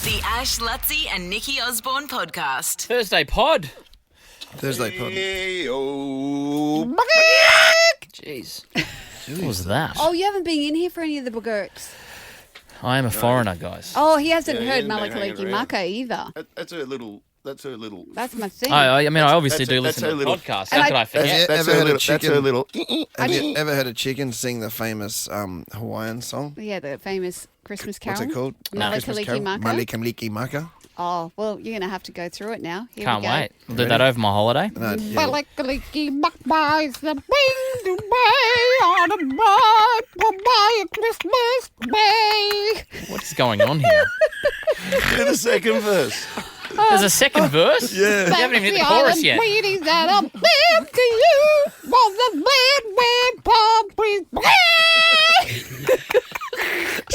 The Ash, Lutzi and Nikki Osborne podcast. Thursday pod. Hey-o. Jeez. What was that? Oh, you haven't been in here for any of the boogurks. I am a foreigner, guys. Oh, he hasn't Yeah, he heard hasn't been hanging Malakaliki around. Maka either. That's her little. That's my thing. I mean, I obviously That's do listen her to the little- podcast. And How could I Have forget? you That's ever her heard little. a That's her chicken? little. Have you ever heard a chicken sing the famous Hawaiian song? Yeah, the famous Christmas carol. What's it called? Christmas Malakaliki Carol? Maka. Malakaliki Maka. Oh, well, you're going to have to go through it now. Here Can't we go. wait. I'll do that over my holiday. No, yeah. Malakaliki Maka is the bing to bay on a bright Hawaiian Christmas day. What's going on here? Do the second verse. There's a second verse? Yeah. You haven't even hit the chorus yet. Ladies that are bad to you for the bad palm trees.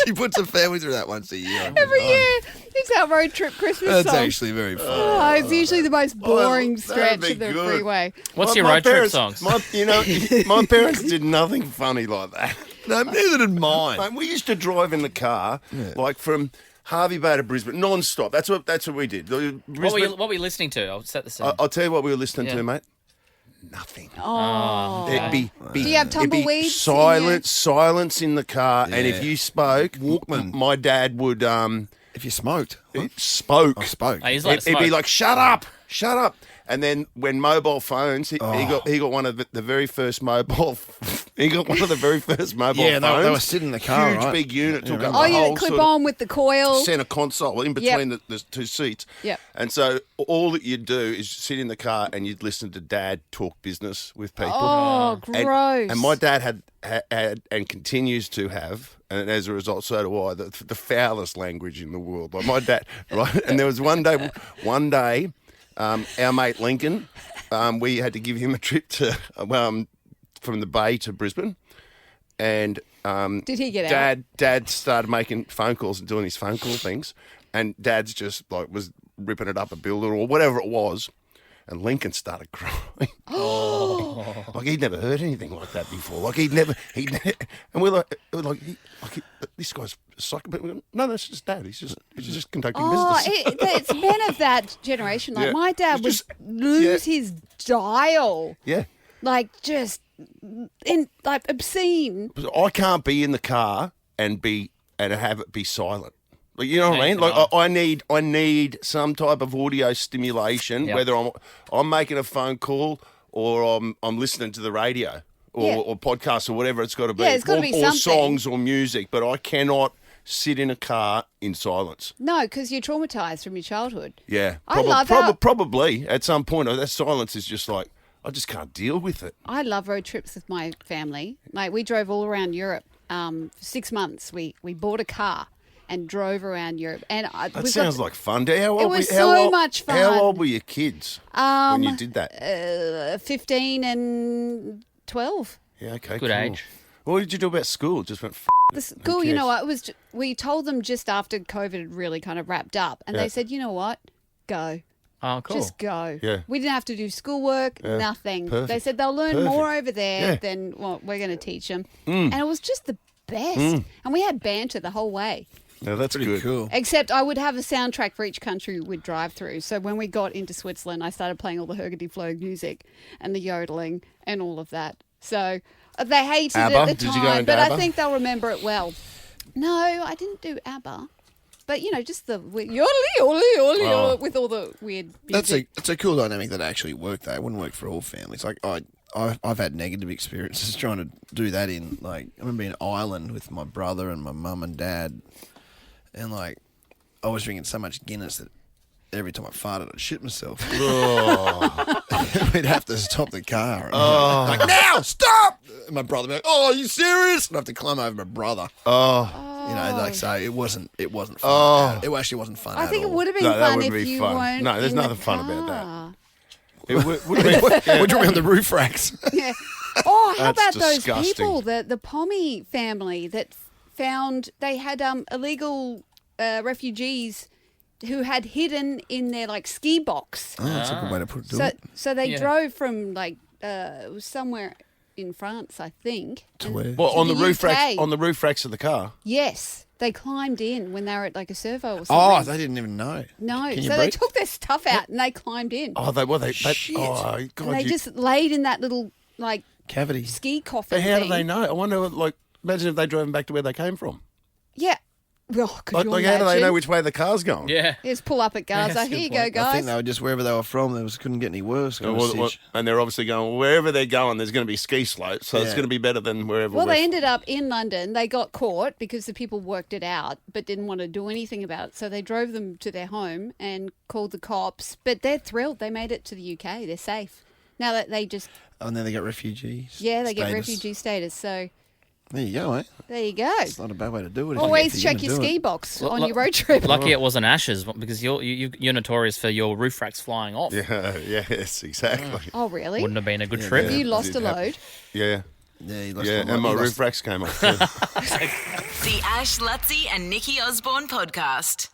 She puts her family through that once a year. Every year. It's our road trip Christmas That's song. actually very fun. Oh, it's usually the most boring that'd stretch be of the good. freeway. What's My- your my road trip parents- songs? My parents did nothing funny like that. No, neither did mine. Mate, we used to drive in the car, like from Harvey Bay to Brisbane, non-stop. That's what we did. What were you listening to? I'll set the scene. I'll tell you what we were listening Yeah. to, mate. Nothing. Oh. It'd be Do you have it'd be tumbleweeds? silence in the car, and if Yeah. you spoke, Walkman. my dad would If you smoked. Huh? spoke. I spoke. Hey, he's like It'd be like, shut up. And then when mobile phones, he got one of the very first mobile. He got one of the very first mobile Yeah, phones. they were sitting in the car, Huge right? big unit took up Oh, the yeah, whole clip sort of on with the coil. center console in between the two seats. Yep. And so all that you'd do is sit in the car and you'd listen to Dad talk business with people. Oh, And- gross. And my dad had and continues to have, and as a result, so do I, the foulest language in the world. Like my dad, right? And there was one day, our mate Lincoln, we had to give him a trip to from the Bay to Brisbane, and Did he get out? Dad started making phone calls and doing his phone call things, and Dad's just like was ripping it up a builder or whatever it was. And Lincoln started crying. Oh, like he'd never heard anything like that before. Like he'd never, and we're like this guy's psycho. But no, it's just Dad. He's just conducting Oh, business. it's men of that generation. Like Yeah. my dad would It's just- lose his dial. Yeah, Like just obscene. I can't be in the car and have it be silent. Like, you know what I mean? Yeah, Like I need some type of audio stimulation, Yep. whether I'm making a phone call or I'm listening to the radio Yeah. or podcasts or whatever it's got to be. Yeah, it's gotta or, be or something. songs or music, but I cannot sit in a car in silence. No, because you're traumatized from your childhood. Yeah, I love how- probably at some point that silence is just like I just can't deal with it. I love road trips with my family. Like we drove all around Europe for 6 months. We bought a car and drove around Europe. And That sounds like fun. How old was were, how so old, much fun. How old were your kids when you did that? 15 and 12. Yeah, okay, Good cool. age. What did you do about school? Just went. The school, you know what? It was. We told them just after COVID had really kind of wrapped up, and Yeah. they said, you know what, go. Oh, cool. Just go. Yeah. We didn't have to do schoolwork, nothing. They Perfect. said they'll learn Perfect. more over there Yeah. than what we're going to teach them. And it was just the best. And we had banter the whole way. No, that's Pretty good. cool. Except I would have a soundtrack for each country we'd drive through. So when we got into Switzerland, I started playing all the Hurgity-Flow music and the yodeling and all of that. So they hated ABBA? it at the Did you go time, into but I ABBA? think they'll remember it well. No, I didn't do ABBA. But, you know, just the yodeling Oh. with all the weird music. That's a cool dynamic that actually worked, though. It wouldn't work for all families. Like, I've had negative experiences trying to do that in, like, I remember in Ireland with my brother and my mum and dad, and, like, I was drinking so much Guinness that every time I farted, I'd shit myself. We'd have to stop the car. And like, now, stop! And my brother would be like, oh, are you serious? And I have to climb over my brother. You know, like, so it wasn't fun. It actually wasn't fun I at think it all. would have been No, that fun would if be you fun. weren't No, there's in the nothing fun about that. car. It would have been. We're drinking on the roof racks. Yeah. Oh, how That's about those disgusting. people, the Pommy family that found they had illegal refugees who had hidden in their like ski box. Oh, that's a good way to put it. So they Yeah. drove from like it was somewhere in France, I think. To where? Well, To on the the roof racks, UK. on the roof racks of the car. Yes. They climbed in when they were at like a servo or Oh, something. they didn't even know. No, Can you so they breathe? took their stuff out and they climbed in. Oh, they Shit. oh, God, and they just laid in that little like Cavity. But ski coffin how do thing. they know? I wonder, like, imagine if they drove them back to where they came from. Yeah. Oh, could Like, you like imagine? how do they know which way the car's going? Yeah. Just pull up at Gaza. that's a Here you good go, point. I guys. think they were just wherever they were from. They couldn't get any worse. Kind of Well, stitch. and they're obviously going, well, wherever they're going, there's going to be ski slopes, so it's Yeah. going to be better than wherever Well, we're they ended up in London. They got caught because the people worked it out but didn't want to do anything about it. So they drove them to their home and called the cops. But they're thrilled. They made it to the UK. They're safe. Now that they just, Oh, and then they get refugees. yeah, they get status. refugee status. So There you go, eh? there you go. It's not a bad way to do it. Always if you're check your gonna do ski it. box Well, on look- your road trip. Lucky it wasn't ashes because you're notorious for your roof racks flying off. Yeah, yes, exactly. Oh, really? Wouldn't have been a good trip. Have you lost Did a happen. load? Yeah, Yeah, you lost yeah, a lot. and my You roof lost- racks came off too. The Ash, Lutzi and Nikki Osborne podcast.